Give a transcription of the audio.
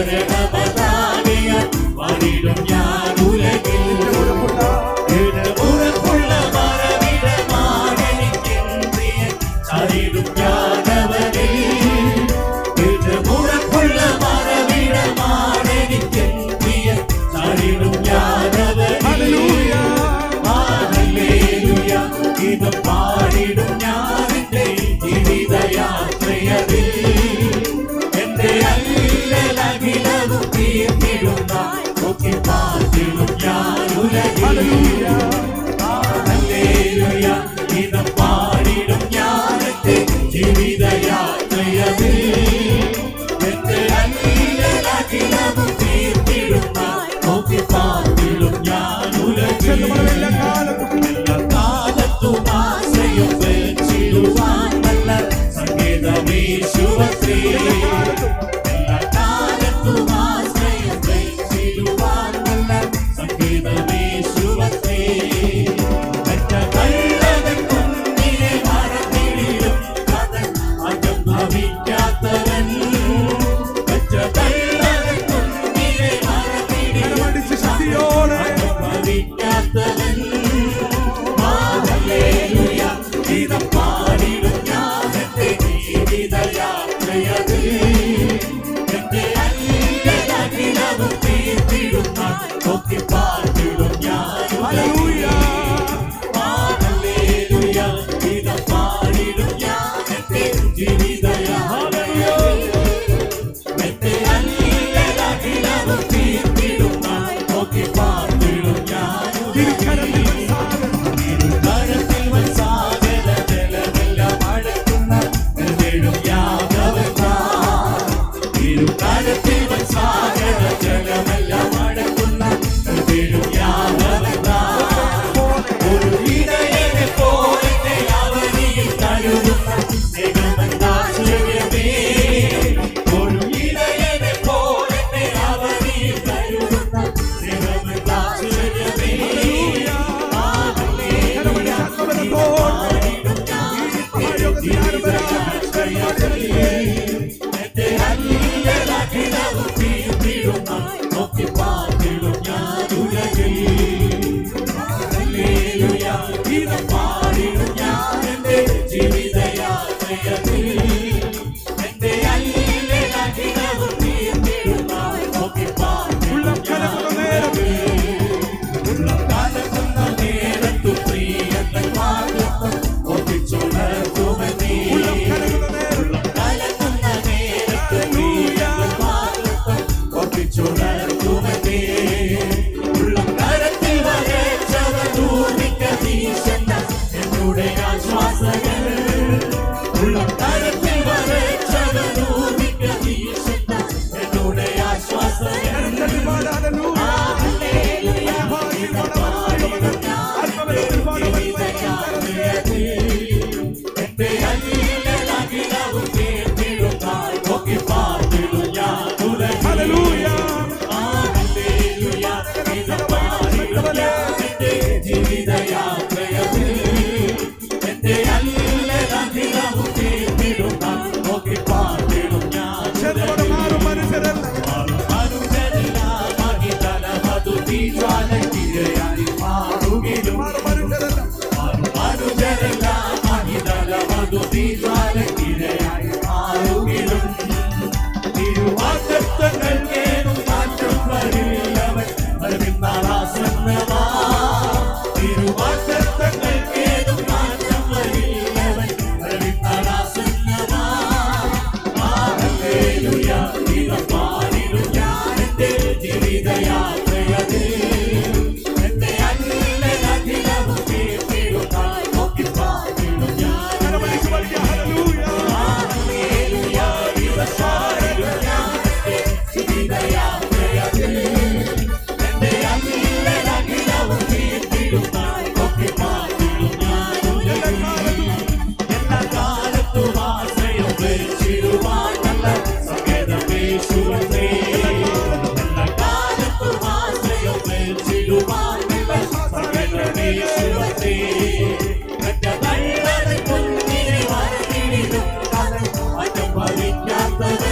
ശരണമതാകയാൽ പാടിടും ഞാൻ ഉലകിൽ. ഉറപ്പുള്ള മറവിടമാണെനിക്കെൻ പ്രിയൻ, ചാരിടും ഞാനവനിൽ. ഉറപ്പുള്ള മറവിടമാണെനിക്കെൻ പ്രിയൻ, ചാരിടും ഞാനവനിൽ. ഹല്ലേലൂയ ഗീതം പാടിടും ഞാനെന്റെ ജീവിതയാത്രയതിൽ. എന്റെ അല്ലലകിലവും തീർത്തിടുന്ന നോക്കി പാർത്തിടും ഞാൻ ഉലകിൽ. ഹല്ലേലൂയ ഗീതം പാടിടും ഞാനെന്റെ ജീവിതയാത്രയതിൽ. എന്റെ അല്ലലകിലവും തീർത്തിടുന്ന നോക്കി പാർത്തിടും ഞാൻ ഉലകിൽ. എല്ലാ കാലത്തും ആശ്രയം വെച്ചിടുവാൻ നല്ല സങ്കേതമേശുവത്രേ. എല്ലാ കാലത്തും ആശ്രയം വെച്ചിടുവാൻ നല്ല സങ്കേതമേശുവത്രേ. മറ്റ കള്ളവൻ കുഞ്ഞിനെ മറന്നിടും കഥൻ അജം ഭവിക്കാത്തവൻ. മറ്റ കള്ളവൻ കുഞ്ഞിനെ മറന്നിടും അജം ഭവിക്കാത്തവൻ. ഹല്ലേലൂയ ഗീതം പാടിടും ഞാനെന്റെ ജീവിതയാത്രയതിൽ. എന്റെ അല്ലലകിലവും തീർത്തിടുന്ന നോക്കി പാർത്തിടും ഞാൻ ഉലകിൽ. ഹല്ലേലൂയ ഗീതം പാടിടും ഞാനെന്റെ ജീവിതയാത്രയതിൽ. എന്റെ അല്ലലകിലവും തീർത്തിടുന്ന നോക്കി പാർത്തിടും ഞാൻ ഉലകിൽ. ഇരുകരത്തിൽ വത്സാഗര ജലമെല്ലാം അടക്കുന്ന കരുതേടും യാഗവത്താൽ. ഇരുകരത്തിൽ വത്സാഗര ജലമെല്ലാം അടക്കുന്ന കരുതേടും യാഗവത്താൽ. ഒരു ഇടയനെ പോലെ അവനിൽ കരുതുന്ന സ്നേഹമെന്താശ്ചര്യമേ. ഒരു ഇടയനെ പോലെ അവനിൽ കരുതുന്ന സ്നേഹമെന്താശ്ചര്യമേ. എന്റെ അല്ലലകിലവും തീർത്തിടുന്ന നോക്കി പാർത്തിടും ഞാൻ ഉലകിൽ. ഹല്ലേലൂയ ഗീതം പാടിടും ഞാനെന്റെ ജീവിതയാത്രയതിൽ. എന്റെ അല്ലലകിലവും തീർത്തിടുന്ന നോക്കി പാർത്തിടും ഞാൻ ഉലകിൽ. ഉള്ളം കലക്കുന്ന നേരത്തു പ്രിയതൻ വാഗ്ദത്തം ഓർപ്പിച്ചുണർത്തുമെന്നേ. ഉള്ളം കലക്കുന്ന നേരത്തു പ്രിയതൻ വാഗ്ദത്തം ഓർപ്പിച്ചുണർത്തുമെന്നേ. ഉള്ളം കരത്തിൽ വരച്ചവൻ ഊർമിക്കതീശന്ന എന്നുടെ ആശ്വാസകൻ. ഉള്ളം കരത്തിൽ വരച്ചവൻ ഊർമിക്കതീശന്ന എന്നുടെ ആശ്വാസകൻ. എന്റെ അല്ലലകിലവും തീർത്തിടുന്ന നോക്കി പാർത്തിടും ഞാൻ ഉലകിൽ. ഹല്ലേലൂയ ഗീതം പാടിടും ഞാനെന്റെ ജീവിതയാത്രയതിൽ. എന്റെ അല്ലലകിലവും തീർത്തിടുന്ന നോക്കി പാർത്തിടും ഞാൻ ഉലകിൽ. മഹിതലമതു തീജ്വാലയ്ക്കിരയായി മാറുകിലും. അനുജരെല്ലാം മഹിതലമതു തീജ്വാലയ്ക്കിരയായി മാറുകിലും. തിരുവാഗ്ദത്തങ്ങൾക്കേതും മാറ്റം വരില്ലവൻ വരവിന്നാളാസന്നമാ. തിരുവാഗ്ദത്തങ്ങൾക്കേതും മാറ്റം വരില്ലവൻ വരവിന്നാളാസന്നമാ. ഹല്ലേലൂയ ഗീതം പാടിടും ഞാനെന്റെ ജീവിതയാത്രയതിൽ. എന്റെ അല്ലലകിലവും തീർത്തിടുന്ന നോക്കി പാർത്തിടും ഞാൻ ഉലകിൽ. ഹല്ലേലൂയ ഗീതം പാടിടും ഞാനെന്റെ ജീവിതയാത്രയതിൽ. എന്റെ അല്ലലകിലവും തീർത്തിടുന്ന നോക്കി പാർത്തിടും ഞാൻ ഉലകിൽ. എല്ലാ കാലത്തും ആശ്രയം വെച്ചിടുവാൻ നല്ല സങ്കേതമേശുവത്രേ. എല്ലാ കാലത്തും ആശ്രയം വെച്ചിടുവാൻ നല്ല സങ്കേതമേശുവത്രേ. മറ്റ കള്ളവൻ കുഞ്ഞിനെ മറന്നിടും കഥൻ അജം ഭവിക്കാത്തവൻ.